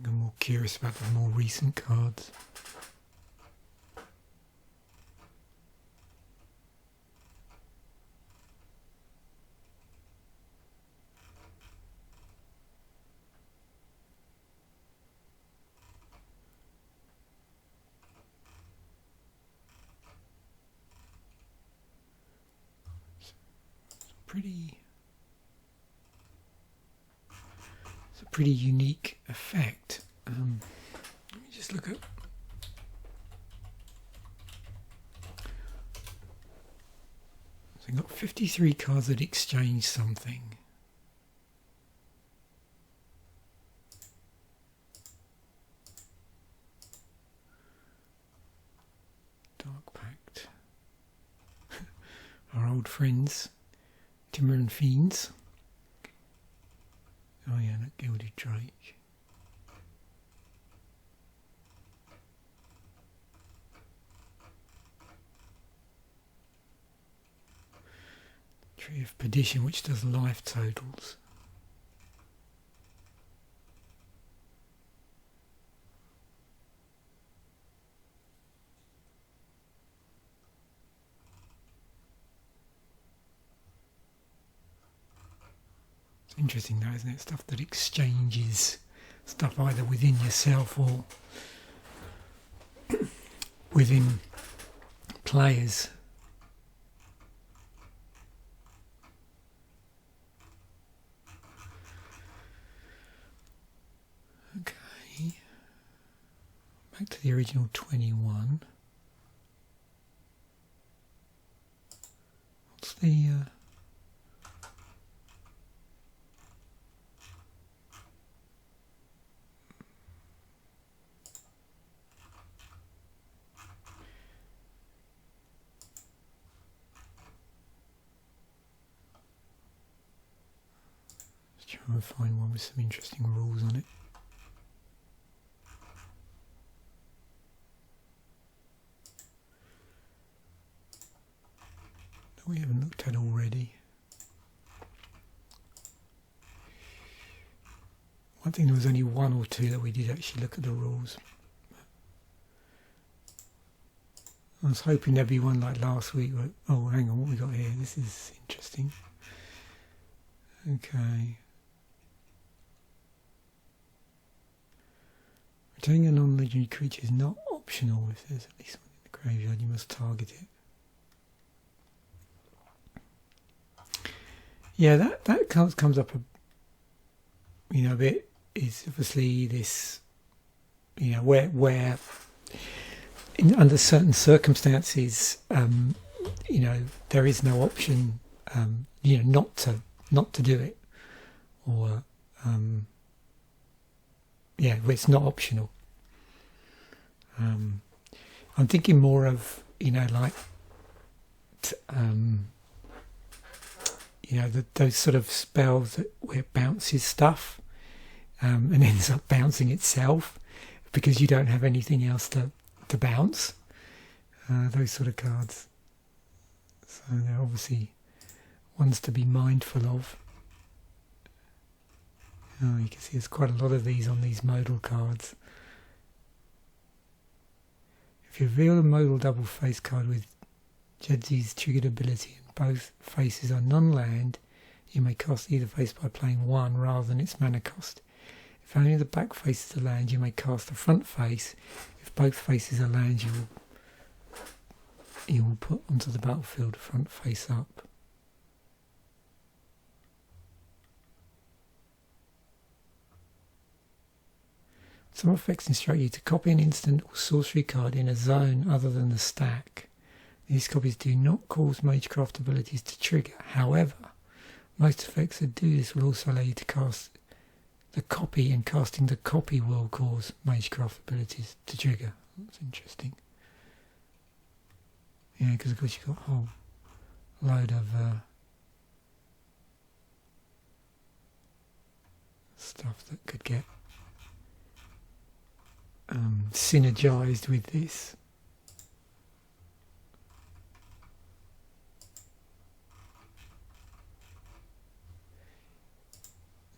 Speaker 1: I'm more curious about the more recent cards. pretty unique effect. Let me just look at. So I've got 53 cards that exchange something. Dark Pact. Our old friends, Timber and Fiends. Oh yeah, that Gilded Drake. Tree of Perdition, which does life totals. Interesting though, isn't it? Stuff that exchanges stuff either within yourself or within players. Okay, back to the original 21. What's the try and find one with some interesting rules on it. That we haven't looked at already. I think there was only one or two that we did actually look at the rules. I was hoping there'd be one like last week, but oh, hang on, what we got here? This is interesting. Okay. Retaining a non-legendary creature is not optional. If there's at least one in the graveyard, you must target it. Yeah, that comes up a bit. Is obviously this, where under certain circumstances, there is no option, not to do it, or where it's not optional. I'm thinking more of those sort of spells where it bounces stuff and ends up bouncing itself because you don't have anything else to bounce. Those sort of cards. So they're obviously ones to be mindful of. Oh, you can see there's quite a lot of these on these modal cards. If you reveal a modal double face card with Jedzy's triggered ability and both faces are non-land, you may cast either face by playing one rather than its mana cost. If only the back face is a land, you may cast the front face. If both faces are land, you will put onto the battlefield front face up. Some effects instruct you to copy an instant or sorcery card in a zone other than the stack. These copies do not cause Magecraft abilities to trigger. However, most effects that do this will also allow you to cast the copy, and casting the copy will cause Magecraft abilities to trigger. That's interesting. Yeah, because of course you've got a whole load of stuff that could get synergized with this.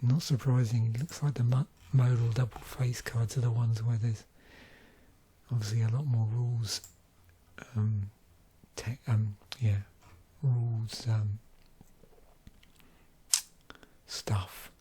Speaker 1: Not surprising, it looks like the modal double face cards are the ones where there's obviously a lot more rules, stuff.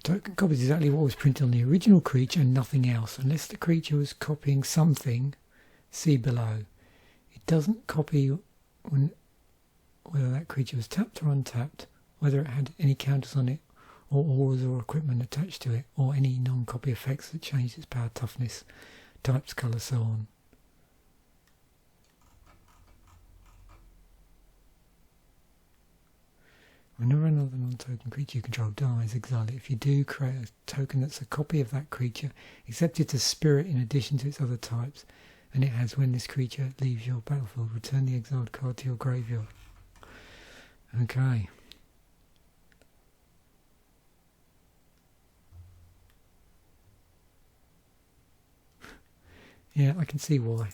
Speaker 1: Token copies exactly what was printed on the original creature and nothing else, unless the creature was copying something. See below. It doesn't copy whether that creature was tapped or untapped, whether it had any counters on it, or auras or equipment attached to it, or any non-copy effects that changed its power, toughness, types, colour, so on. Whenever another non-token creature you control dies, exile it. If you do, create a token that's a copy of that creature, accept it as spirit in addition to its other types, and it has when this creature leaves your battlefield, return the exiled card to your graveyard. Okay. Yeah, I can see why.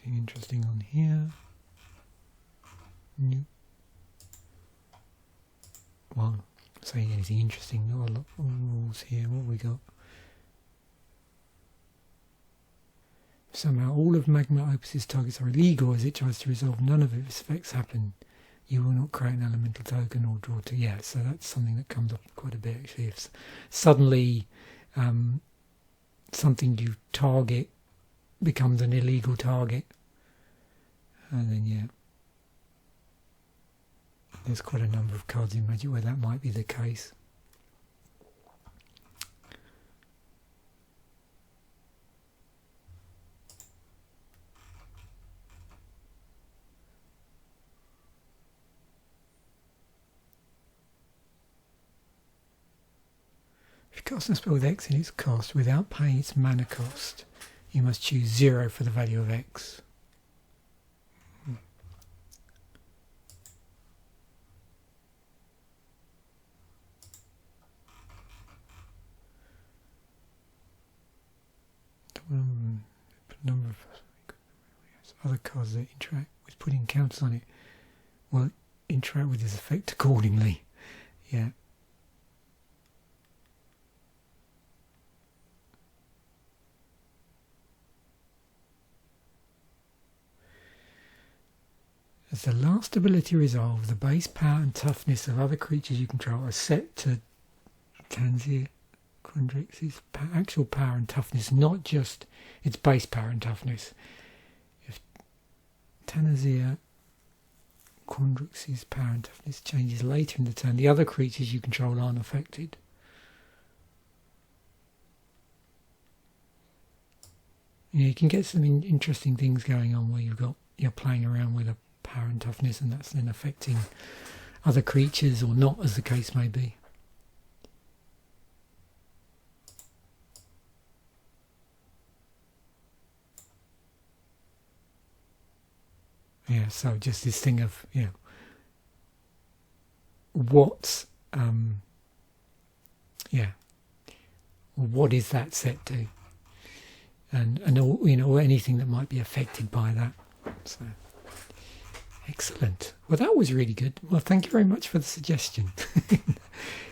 Speaker 1: Anything interesting on here? Nope. Well, saying anything interesting, not a lot of rules here. What have we got? Somehow all of Magma Opus's targets are illegal as it tries to resolve none of its effects happen. You will not create an elemental token or draw to... Yeah, so that's something that comes up quite a bit actually. If suddenly something you target becomes an illegal target, and then yeah, there's quite a number of cards in Magic where that might be the case. If you cast a spell with X in its cost without paying its mana cost, you must choose 0 for the value of X. Number of other cards that interact with putting counters on it will interact with this effect accordingly. Yeah. As the last ability resolve, the base power and toughness of other creatures you control are set to Tanzia Quandrix's actual power and toughness, not just its base power and toughness. If Tanzia Quandrix's power and toughness changes later in the turn, the other creatures you control aren't affected. Yeah, you can get some interesting things going on where you're playing around with a power and toughness, and that's then affecting other creatures or not, as the case may be. Yeah, so just this thing of, you know, what is that set to, and all, you know, anything that might be affected by that. So excellent. Well, that was really good. Well, thank you very much for the suggestion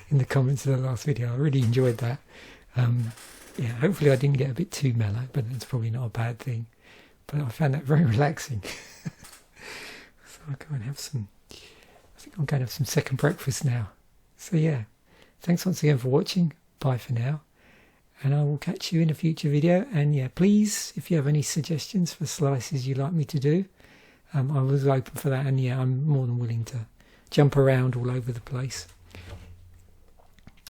Speaker 1: in the comments of the last video. I really enjoyed that. Yeah, hopefully I didn't get a bit too mellow, but it's probably not a bad thing. But I found that very relaxing. So I'll go and have some, I think I'm going to have some second breakfast now. So yeah, thanks once again for watching. Bye for now. And I will catch you in a future video. And yeah, please, if you have any suggestions for slices you'd like me to do, I was open for that. And yeah, I'm more than willing to jump around all over the place.